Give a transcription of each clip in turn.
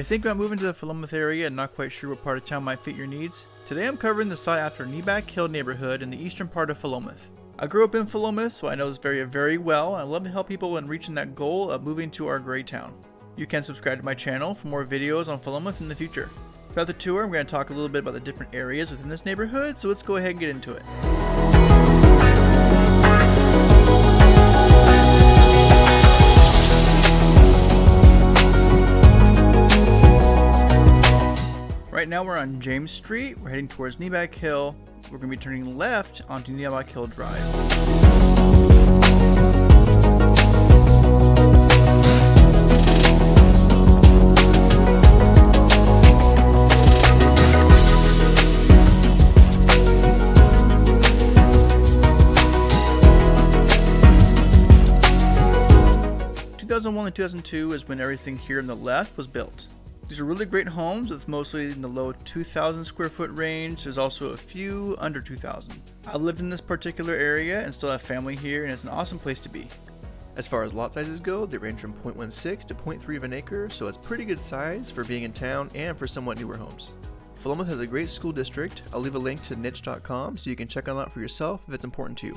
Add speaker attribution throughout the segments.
Speaker 1: thinking about moving to the Philomath area and not quite sure what part of town might fit your needs? Today I'm covering the sought after Neabeack Hill neighborhood in the eastern part of Philomath. I grew up in Philomath, so I know this area very well, and I love to help people in reaching that goal of moving to our great town. You can subscribe to my channel for more videos on Philomath in the future. Throughout the tour, I'm going to talk a little bit about the different areas within this neighborhood, so let's go ahead and get into it. Right now we're on James Street. We're heading towards Neabeack Hill. We're going to be turning left onto Neabeack Hill Drive. 2001 and 2002 is when everything here on the left was built. These are really great homes with mostly in the low 2,000 square foot range. There's also a few under 2,000. I lived in this particular area and still have family here, and it's an awesome place to be.
Speaker 2: As far as lot sizes go, they range from 0.16 to 0.3 of an acre, so it's pretty good size for being in town and for somewhat newer homes. Philomath has a great school district. I'll leave a link to niche.com so you can check on that for yourself if it's important to you.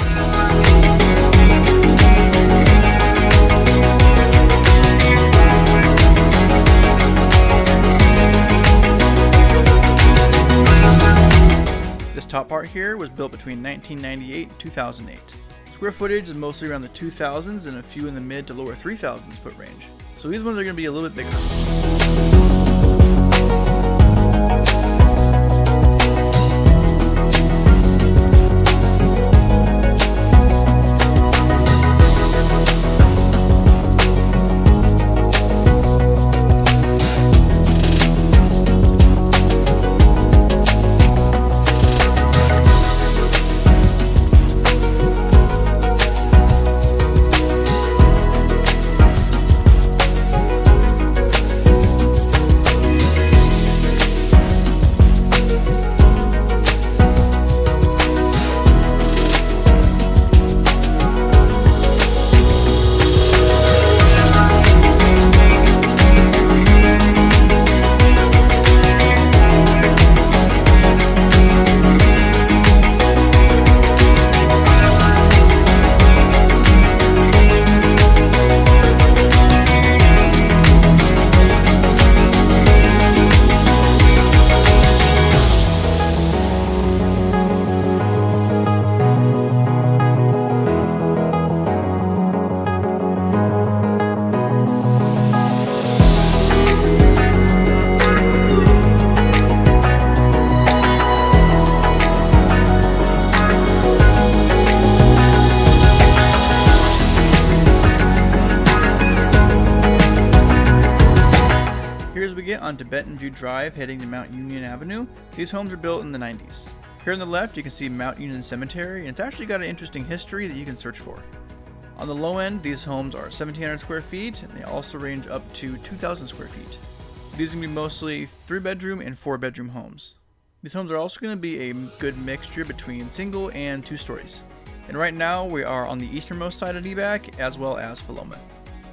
Speaker 2: This top part here was built between 1998 and 2008. Square footage is mostly around the 2,000s and a few in the mid to lower 3,000s foot range. So these ones are going to be a little bit bigger. As we get onto Benton View Drive heading to Mount Union Avenue, these homes are built in the 90s. Here on the left you can see Mount Union Cemetery, and it's actually got an interesting history that you can search for. On the low end, these homes are 1,700 square feet, and they also range up to 2,000 square feet. These are going to be mostly 3-bedroom and 4-bedroom homes. These homes are also going to be a good mixture between single and 2 stories. And right now we are on the easternmost side of Neabeack as well as Philomath.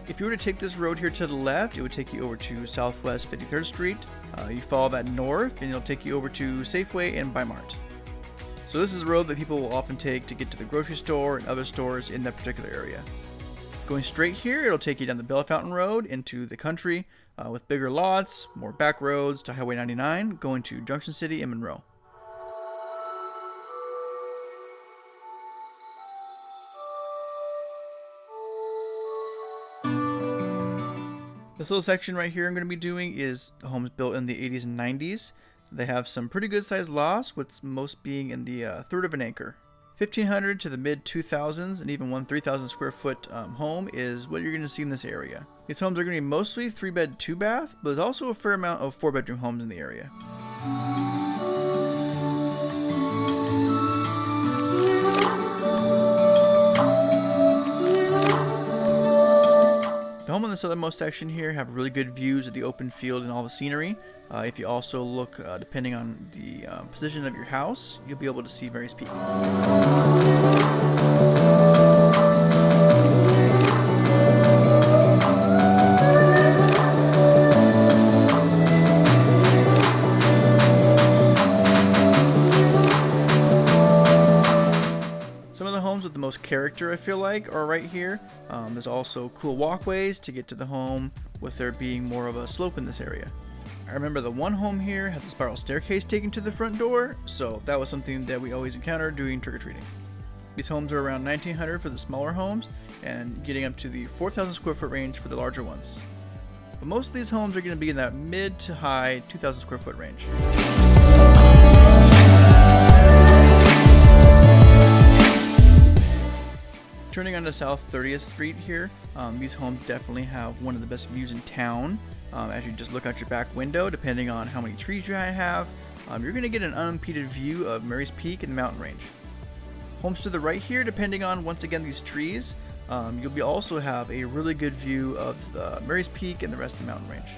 Speaker 2: If you were to take this road here to the left, it would take you over to Southwest 53rd Street. You follow that north and it'll take you over to Safeway and Bi-Mart. So this is a road that people will often take to get to the grocery store and other stores in that particular area. Going straight here, it'll take you down the Bell Fountain Road into the country with bigger lots, more back roads to Highway 99 going to Junction City and Monroe. This little section right here I'm going to be doing is homes built in the 80s and 90s. They have some pretty good sized lots, with most being in the third of an acre. 1,500 to the mid 2,000s and even one 3,000 square foot home is what you're going to see in this area. These homes are going to be mostly 3-bed, 2-bath, but there's also a fair amount of 4-bedroom homes in the area. The home on the southernmost section here have really good views of the open field and all the scenery. If you also look, depending on the position of your house, you'll be able to see various peaks.
Speaker 1: I feel like, are right here. There's also cool walkways to get to the home, with there being more of a slope in this area. I remember the one home here has a spiral staircase taking to the front door, so that was something that we always encountered doing trick-or-treating. These homes are around 1900 for the smaller homes, and getting up to the 4,000 square foot range for the larger ones. But most of these homes are going to be in that mid to high 2,000 square foot range. Turning onto South 30th Street here, these homes definitely have one of the best views in town. As you just look out your back window, depending on how many trees you have, you're going to get an unimpeded view of Mary's Peak and the mountain range. Homes to the right here, depending on, once again, these trees, you'll also have a really good view of Mary's Peak and the rest of the mountain range.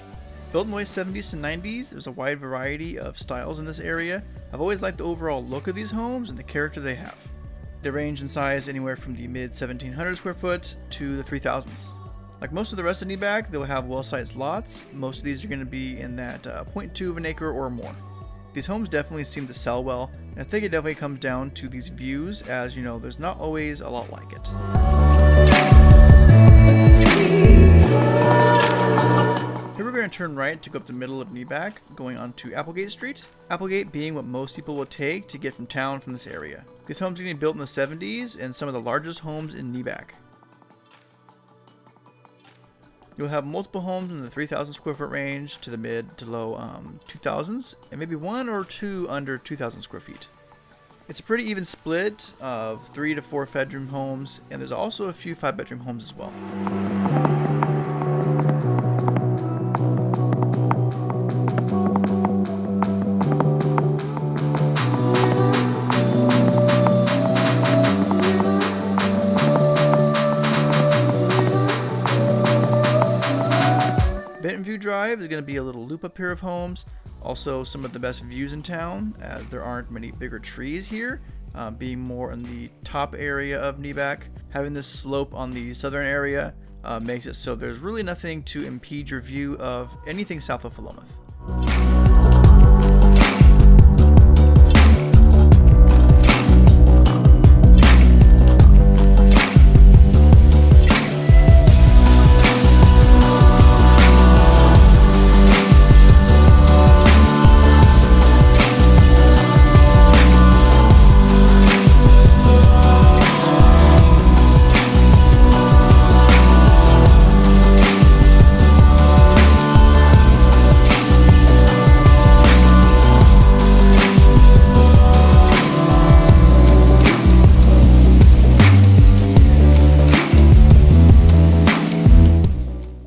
Speaker 1: Built in the late 70s to 90s, there's a wide variety of styles in this area. I've always liked the overall look of these homes and the character they have. They range in size anywhere from the mid 1,700 square foot to the 3,000s. Like most of the rest of Neabeack, they'll have well-sized lots. Most of these are going to be in that 0.2 of an acre or more. These homes definitely seem to sell well, and I think it definitely comes down to these views, as you know, there's not always a lot like it. Here we're going to turn right to go up the middle of Neabeack, going on to Applegate Street. Applegate being what most people will take to get from town from this area. These homes are getting built in the 70s and some of the largest homes in Neabeack. You'll have multiple homes in the 3,000 square foot range to the mid to low 2,000s, and maybe one or two under 2,000 square feet. It's a pretty even split of 3 to 4 bedroom homes, and there's also a few 5-bedroom homes as well. Drive is going to be a little loop up here of homes. Also some of the best views in town, as there aren't many bigger trees here, being more in the top area of Neabeack. Having this slope on the southern area makes it so there's really nothing to impede your view of anything south of Philomath.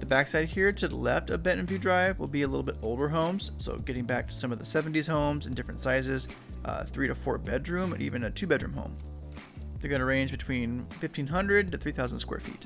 Speaker 1: Backside here to the left of Benton View Drive will be a little bit older homes, so getting back to some of the 70s homes in different sizes, 3 to 4 bedroom and even a 2-bedroom home. They're going to range between 1,500 to 3,000 square feet.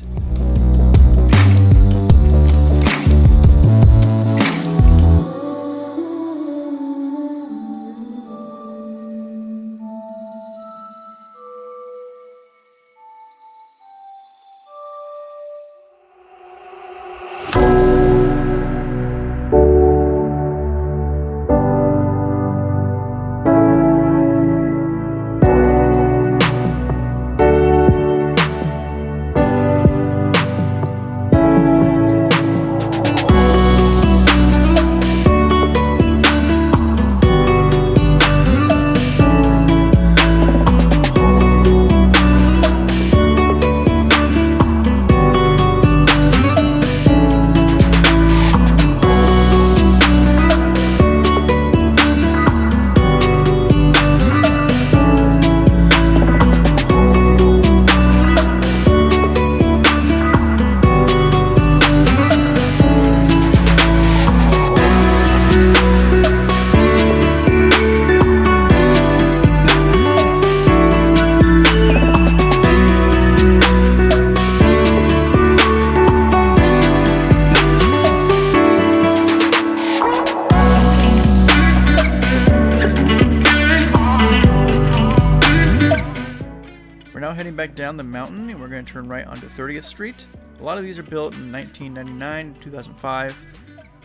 Speaker 1: Heading back down the mountain, and we're going to turn right onto 30th Street. A lot of these are built in 1999 to 2005.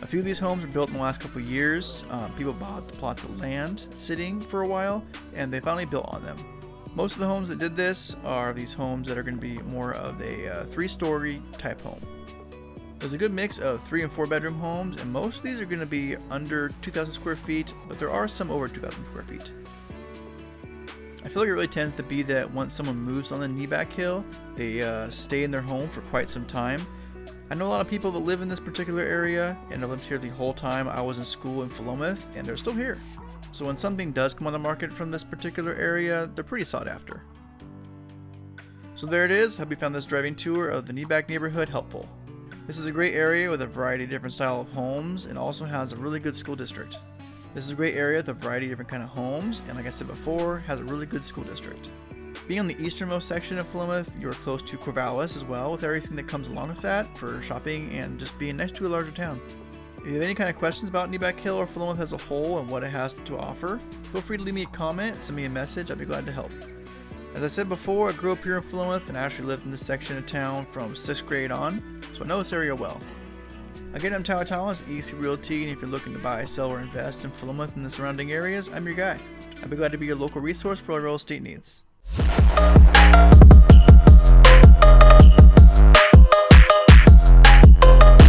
Speaker 1: A few of these homes were built in the last couple of years. People bought the plots of land sitting for a while, and they finally built on them. Most of the homes that did this are these homes that are going to be more of a 3-story type home. There's a good mix of 3 and 4 bedroom homes, and most of these are going to be under 2,000 square feet, but there are some over 2,000 square feet. I feel like it really tends to be that once someone moves on the Neabeack Hill, they stay in their home for quite some time. I know a lot of people that live in this particular area, and have lived here the whole time I was in school in Philomath, and they're still here. So when something does come on the market from this particular area, they're pretty sought after. So there it is. Hope you found this driving tour of the Neabeack neighborhood helpful. This is a great area with a variety of different style of homes, and also has a really good school district. This is a great area with a variety of different kind of homes, and like I said before, has a really good school district. Being on the easternmost section of Philomath, you are close to Corvallis as well, with everything that comes along with that for shopping and just being next to a larger town. If you have any kind of questions about Neabeack Hill or Philomath as a whole and what it has to offer, feel free to leave me a comment, send me a message, I'd be glad to help. As I said before, I grew up here in Philomath and actually lived in this section of town from 6th grade on, so I know this area well. Again, I'm Tyler Thomas, eXp Realty, and if you're looking to buy, sell, or invest in Philomath and the surrounding areas, I'm your guy. I'd be glad to be your local resource for all real estate needs.